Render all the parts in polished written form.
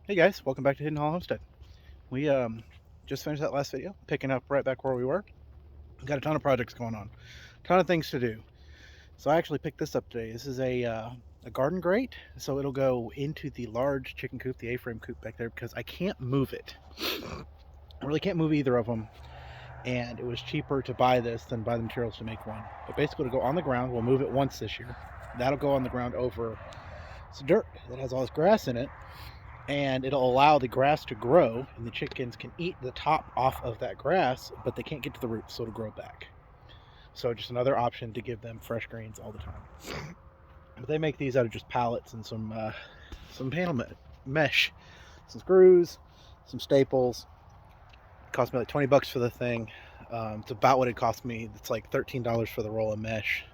Hey guys, welcome back to Hidden Hall Homestead. We just finished that last video, picking up right back where we were. We've got a ton of projects going on, a ton of things to do. So I actually picked this up today. This is a garden grate, so it'll go into the large chicken coop, the A-frame coop back there, because I can't move it. I really can't move either of them, and it was cheaper to buy this than buy the materials to make one. But basically, it'll go on the ground. We'll move it once this year. That'll go on the ground over some dirt that has all this grass in it, and it'll allow the grass to grow, and the chickens can eat the top off of that grass, but they can't get to the roots, so it'll grow back. So just another option to give them fresh greens all the time. But they make these out of just pallets and some panel mesh, some screws, some staples. It cost me like 20 bucks for the thing. It's about what it cost me. It's like $13 for the roll of mesh.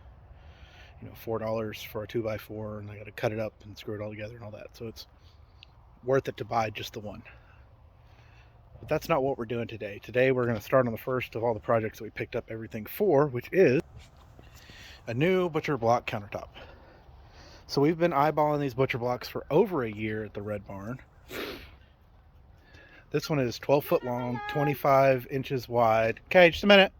$4 for a 2x4, and I got to cut it up and screw it all together and all that. So it's worth it to buy just the one. But that's not what we're doing today. Today we're going to start on the first of all the projects that we picked up everything for, which is a new butcher block countertop. So we've been eyeballing these butcher blocks for over a year at the Red Barn. This one is 12 foot long, 25 inches wide. Okay, just a minute.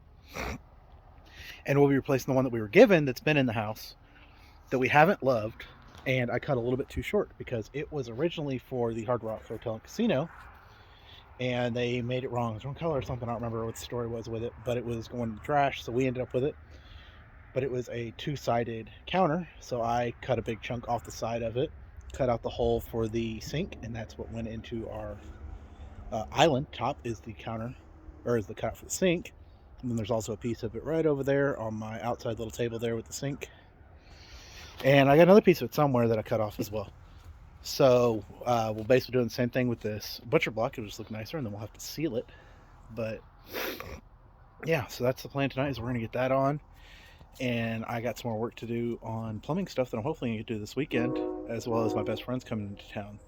And we'll be replacing the one that we were given that's been in the house that we haven't loved, and I cut a little bit too short because it was originally for the Hard Rock Hotel and Casino, and they made it wrong. It was wrong color or something. I don't remember what the story was with it, but it was going in the trash, so we ended up with it. But it was a two-sided counter, so I cut a big chunk off the side of it, cut out the hole for the sink, and that's what went into our island. Top is the counter, or is the cut for the sink. And then there's also a piece of it right over there on my outside little table there with the sink. And I got another piece of it somewhere that I cut off as well. So we'll basically do the same thing with this butcher block. It'll just look nicer, and then we'll have to seal it. But yeah, so that's the plan tonight, is we're going to get that on. And I got some more work to do on plumbing stuff that I'm hopefully going to do this weekend, as well as my best friend's coming into town.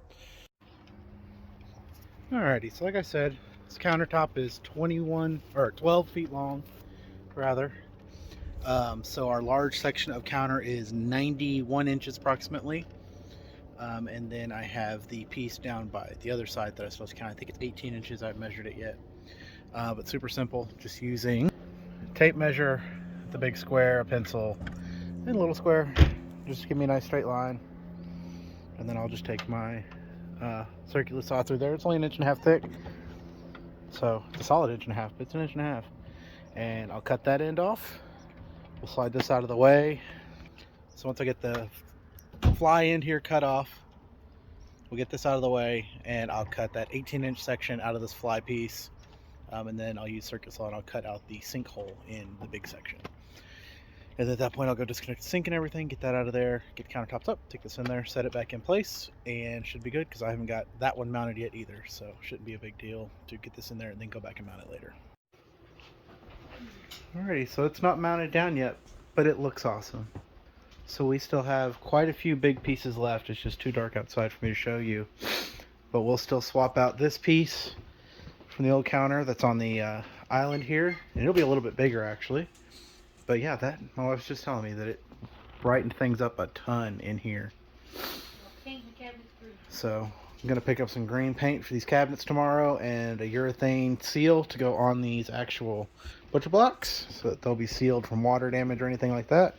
Alrighty, so like I said, this countertop is 12 feet long, rather. So our large section of counter is 91 inches approximately. And then I have the piece down by the other side that I'm supposed to count. I think it's 18 inches. I haven't measured it yet. But super simple, just using a tape measure, the big square, a pencil, and a little square. Just to give me a nice straight line. And then I'll just take my circular saw through there. It's only 1.5 inches thick. So it's a solid 1.5 inches, but it's 1.5 inches. And I'll cut that end off. We'll slide this out of the way. So once I get the fly end here cut off, we'll get this out of the way, and I'll cut that 18-inch section out of this fly piece, and then I'll use circuit saw and I'll cut out the sinkhole in the big section. And at that point, I'll go disconnect the sink and everything, get that out of there, get the countertops up, take this in there, set it back in place, and should be good because I haven't got that one mounted yet either, so shouldn't be a big deal to get this in there and then go back and mount it later. Alrighty, so it's not mounted down yet, but it looks awesome. So we still have quite a few big pieces left. It's just too dark outside for me to show you. But we'll still swap out this piece from the old counter that's on the island here. And it'll be a little bit bigger actually. But yeah, my wife was just telling me that it brightened things up a ton in here. So I'm going to pick up some green paint for these cabinets tomorrow and a urethane seal to go on these actual butcher blocks so that they'll be sealed from water damage or anything like that.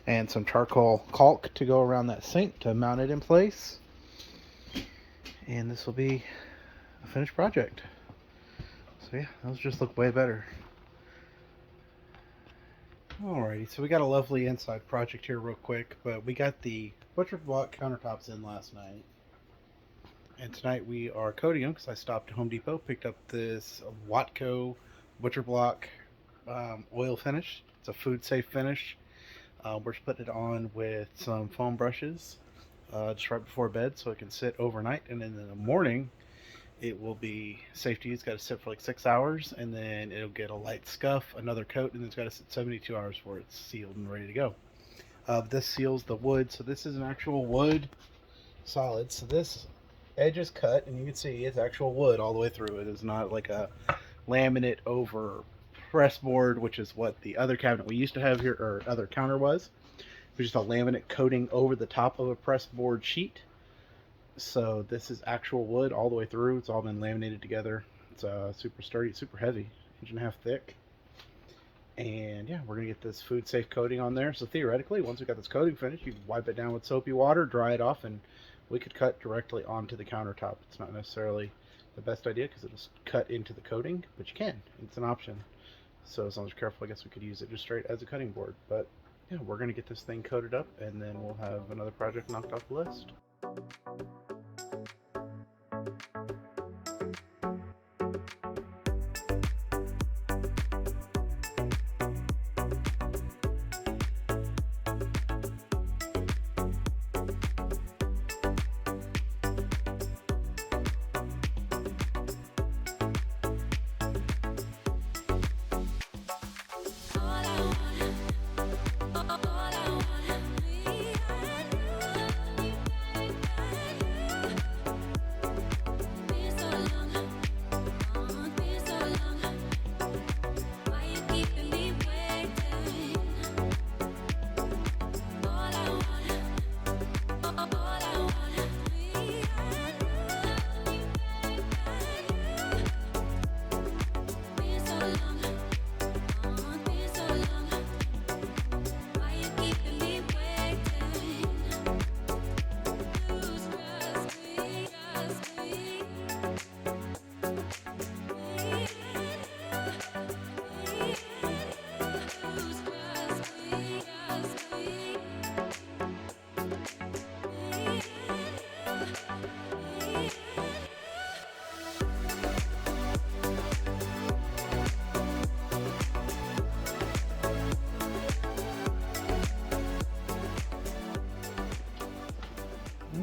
And some charcoal caulk to go around that sink to mount it in place. And this will be a finished project. So yeah, those just look way better. Alrighty, so we got a lovely inside project here real quick, but we got the butcher block countertops in last night. And tonight we are coating them because I stopped at Home Depot, picked up this Watco butcher block oil finish. It's a food safe finish. We're just putting it on with some foam brushes just right before bed so it can sit overnight, and then in the morning it will be safe to use. It's got to sit for like 6 hours, and then it'll get a light scuff, another coat, and then it's got to sit 72 hours before it's sealed and ready to go. This seals the wood, so this is an actual wood solid. So this edge is cut, and you can see it's actual wood all the way through. It is not like a laminate over press board, which is what the other cabinet we used to have here, or other counter was. It was just a laminate coating over the top of a press board sheet. So this is actual wood all the way through. It's all been laminated together. It's super sturdy, super heavy, 1.5 inch thick. And yeah, we're gonna get this food safe coating on there. So theoretically, once we got this coating finished, you wipe it down with soapy water, dry it off, and we could cut directly onto the countertop. It's not necessarily the best idea because it'll cut into the coating, but you can. It's an option. So as long as you're careful, I guess we could use it just straight as a cutting board. But yeah, we're gonna get this thing coated up, and then we'll have another project knocked off the list.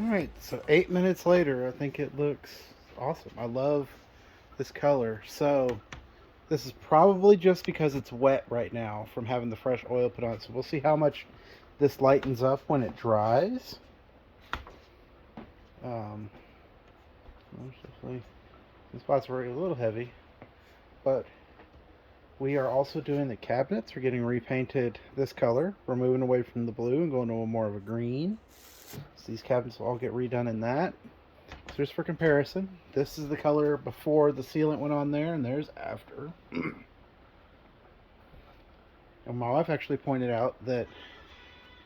Alright, so 8 minutes later, I think it looks awesome. I love this color. So this is probably just because it's wet right now from having the fresh oil put on. So we'll see how much this lightens up when it dries. These spots were a little heavy, but we are also doing the cabinets. We're getting repainted this color. We're moving away from the blue and going to a more of a green. So these cabinets will all get redone in that. So just for comparison, this is the color before the sealant went on there, and there's after. And my wife actually pointed out that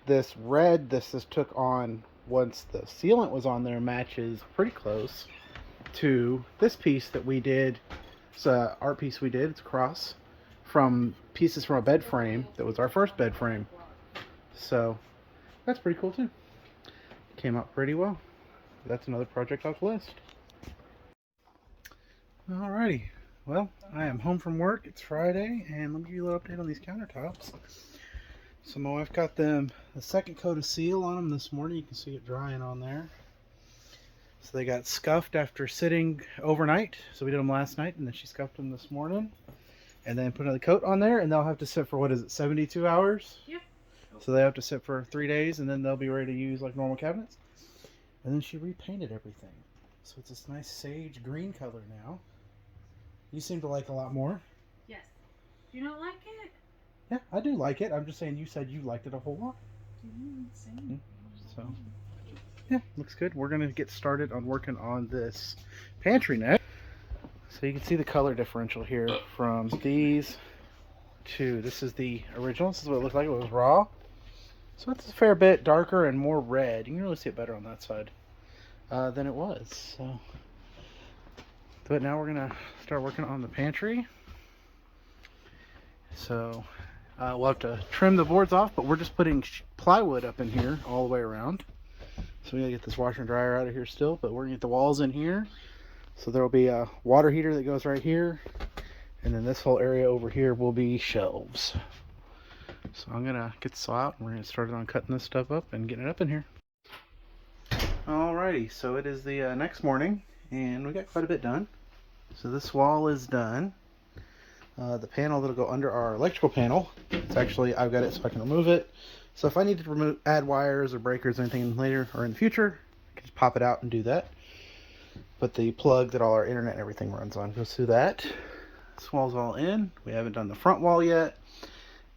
this red this took on once the sealant was on there matches pretty close to this piece that we did. It's an art piece we did. It's a cross from pieces from a bed frame that was our first bed frame. So that's pretty cool too. Came out pretty well. That's another project off the list. Alrighty, well, I am home from work. It's Friday, and let me give you a little update on these countertops. So my wife got them the second coat of seal on them this morning. You can see it drying on there. So they got scuffed after sitting overnight. So we did them last night, and then she scuffed them this morning. And then put another coat on there, and they'll have to sit for, what is it, 72 hours? Yeah. So they have to sit for 3 days, and then they'll be ready to use like normal cabinets. And then she repainted everything. So it's this nice sage green color now. You seem to like a lot more. Yes. Do you not like it? Yeah, I do like it. I'm just saying you said you liked it a whole lot. So, yeah, looks good. We're going to get started on working on this pantry next. So you can see the color differential here from these to, this is the original. This is what it looked like. It was raw. So it's a fair bit darker and more red. You can really see it better on that side than it was. So, but now we're going to start working on the pantry. So we'll have to trim the boards off, but we're just putting plywood up in here all the way around. So we gotta get this washer and dryer out of here still, but we're gonna get the walls in here. So there will be a water heater that goes right here, and then this whole area over here will be shelves. So I'm gonna get this out, and we're gonna start on cutting this stuff up and getting it up in here. Alrighty, so it is the next morning, and we got quite a bit done. So this wall is done. The panel that'll go under our electrical panel, it's actually, I've got it so I can remove it. So if I need to add wires or breakers or anything later or in the future, I can just pop it out and do that. But the plug that all our internet and everything runs on goes through that. This wall's all in. We haven't done the front wall yet.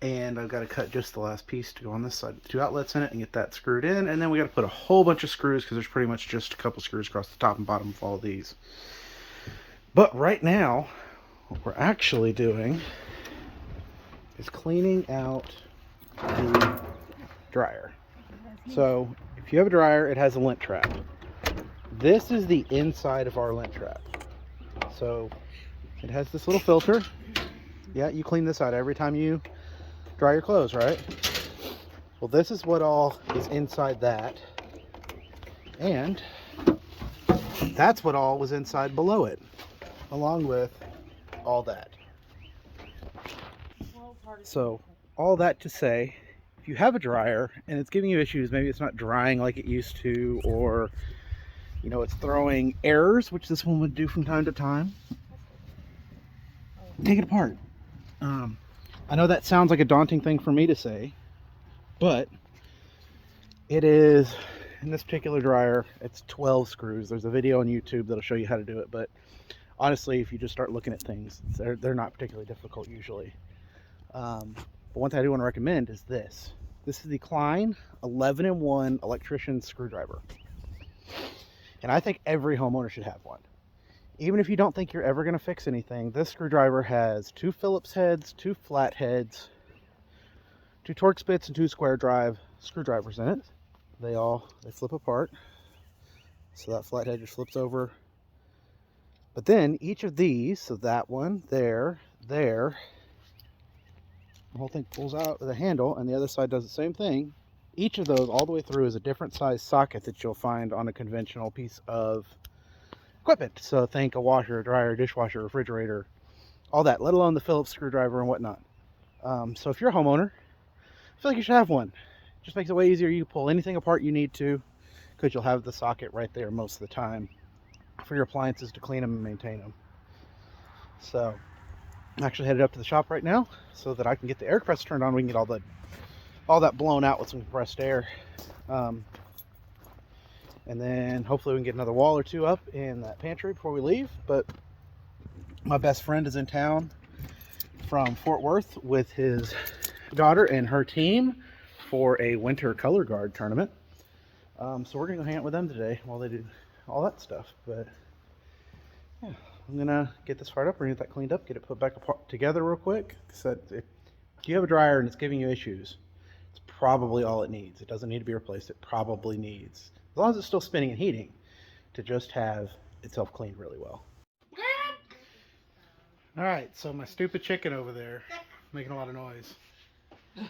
And I've got to cut just the last piece to go on this side with 2 outlets in it and get that screwed in. And then we got to put a whole bunch of screws because there's pretty much just a couple screws across the top and bottom of all of these. But right now, what we're actually doing is cleaning out the dryer. So if you have a dryer, it has a lint trap. This is the inside of our lint trap. So it has this little filter. Yeah, you clean this out every time you dry your clothes, right? Well, this is what all is inside that. And that's what all was inside below it, along with all that. So all that to say, if you have a dryer and it's giving you issues, maybe it's not drying like it used to, or you know, it's throwing errors, which this one would do from time to time, take it apart. I know that sounds like a daunting thing for me to say, but it is, in this particular dryer, it's 12 screws. There's a video on YouTube that'll show you how to do it, but honestly, if you just start looking at things, they're not particularly difficult usually. But one thing I do want to recommend is this. This is the Klein 11-in-1 electrician screwdriver. And I think every homeowner should have one. Even if you don't think you're ever going to fix anything, this screwdriver has 2 Phillips heads, 2 flat heads, 2 Torx bits, and 2 square drive screwdrivers in it. They flip apart. So that flat head just flips over. But then each of these, so that one, there, the whole thing pulls out of the handle, and the other side does the same thing. Each of those all the way through is a different size socket that you'll find on a conventional piece of equipment. So think a washer, a dryer, dishwasher, refrigerator, all that, let alone the Phillips screwdriver and whatnot. So if you're a homeowner, I feel like you should have one. It just makes it way easier. You can pull anything apart you need to, because you'll have the socket right there most of the time for your appliances to clean them and maintain them. So I'm actually headed up to the shop right now so that I can get the air compressor turned on. We can get all that blown out with some compressed air. And then hopefully we can get another wall or 2 up in that pantry before we leave. But my best friend is in town from Fort Worth with his daughter and her team for a winter color guard tournament. So we're gonna go hang out with them today while they do all that stuff. But yeah, I'm gonna get this fired up, we're gonna get that cleaned up, get it put back together real quick. So if you have a dryer and it's giving you issues, it's probably all it needs. It doesn't need to be replaced. It probably needs, as long as it's still spinning and heating, to just have itself cleaned really well. All right, so my stupid chicken over there making a lot of noise.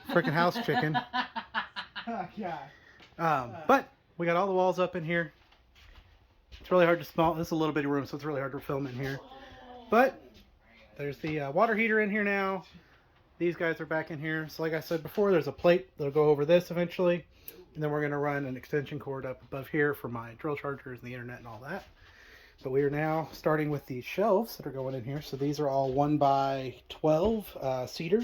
Freaking house chicken. But we got all the walls up in here. It's really hard to smell. This is a little bitty room, so it's really hard to film in here. But there's the water heater in here now. These guys are back in here. So like I said before, there's a plate that'll go over this eventually. And then we're going to run an extension cord up above here for my drill chargers and the internet and all that. But we are now starting with these shelves that are going in here. So these are all 1x12 cedar.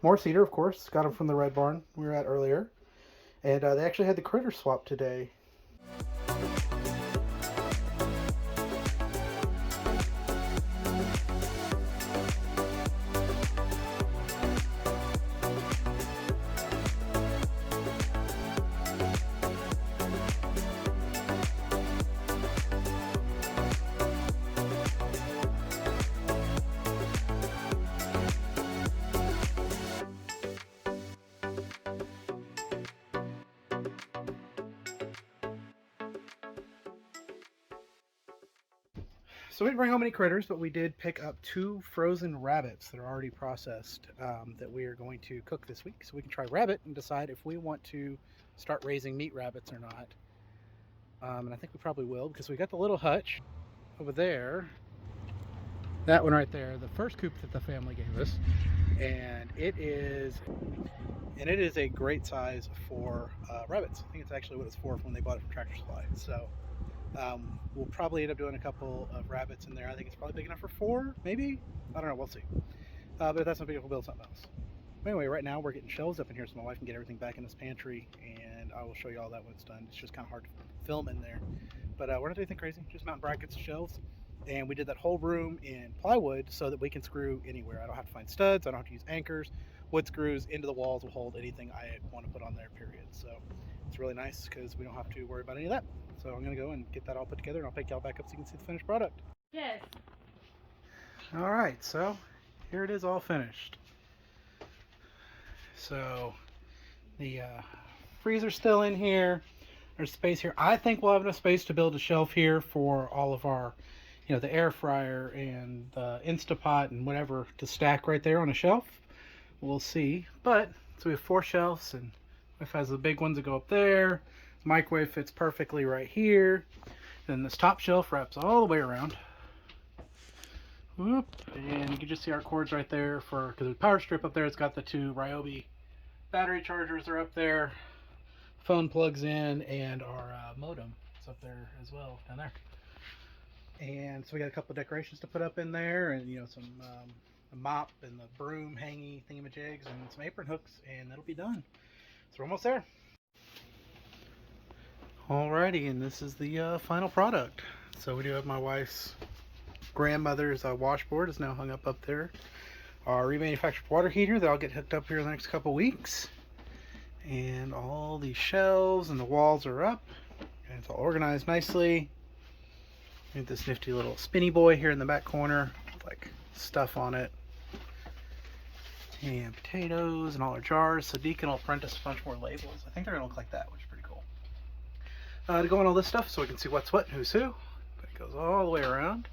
More cedar, of course. Got them from the Red Barn we were at earlier. And they actually had the critter swap today. So we didn't bring home any critters, but we did pick up 2 frozen rabbits that are already processed that we are going to cook this week. So we can try rabbit and decide if we want to start raising meat rabbits or not. And I think we probably will, because we got the little hutch over there. That one right there, the first coop that the family gave us. And it is a great size for rabbits. I think it's actually what it's for when they bought it from Tractor Supply. So we'll probably end up doing a couple of rabbits in there. I think it's probably big enough for 4, maybe? I don't know, we'll see. But if that's not big enough, we'll build something else. But anyway, right now we're getting shelves up in here so my wife can get everything back in this pantry, and I will show you all that when it's done. It's just kind of hard to film in there. But we're not doing anything crazy, just mounting brackets and shelves. and we did that whole room in plywood so that we can screw anywhere. I don't have to find studs. I don't have to use anchors. Wood screws into the walls will hold anything I want to put on there, period. So it's really nice because we don't have to worry about any of that. So I'm going to go and get that all put together, and I'll pick y'all back up so you can see the finished product. Yes. All right, so here it is all finished. So the freezer's still in here. There's space here. I think we'll have enough space to build a shelf here for all of our, the air fryer and the Instapot and whatever to stack right there on a shelf. We'll see. But, so we have 4 shelves, and if has the big ones that go up there. The microwave fits perfectly right here. Then this top shelf wraps all the way around. Whoop. And you can just see our cords right there because the power strip up there, it's got the 2 Ryobi battery chargers are up there. Phone plugs in, and our modem is up there as well, down there. And so we got a couple of decorations to put up in there, and some a mop and the broom hangy thingamajigs and some apron hooks, and that'll be done. So we're almost there. Alrighty, and this is the final product. So we do have my wife's grandmother's washboard is now hung up there. Our remanufactured water heater that'll get hooked up here in the next couple weeks. And all these shelves and the walls are up, and it's all organized nicely. We have this nifty little spinny boy here in the back corner with like stuff on it, and potatoes and all our jars. So Deacon will print us a bunch more labels. I think they're gonna look like that, which is pretty cool. To go on all this stuff so we can see what's what and who's who. But it goes all the way around.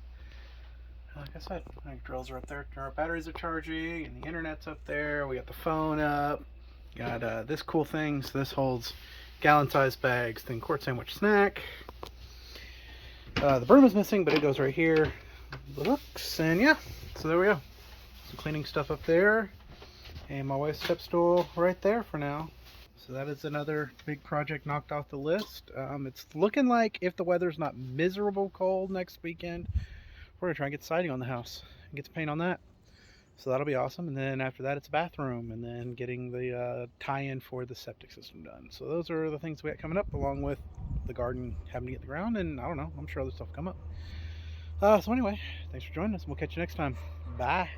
Like I said, our drills are up there, our batteries are charging, and the internet's up there. We got the phone up. Got this cool thing, so this holds gallon-sized bags, then quart sandwich snack. The broom is missing, but it goes right here. The hooks, and yeah, so there we go. Some cleaning stuff up there, and my wife's step stool right there for now. So that is another big project knocked off the list. It's looking like if the weather's not miserable cold next weekend, we're gonna try and get siding on the house and get some paint on that. So that'll be awesome. And then after that, it's a bathroom, and then getting the tie-in for the septic system done. So those are the things we got coming up, along with the garden having to get in the ground, and I don't know, I'm sure other stuff will come up. So anyway, thanks for joining us, and we'll catch you next time. Bye.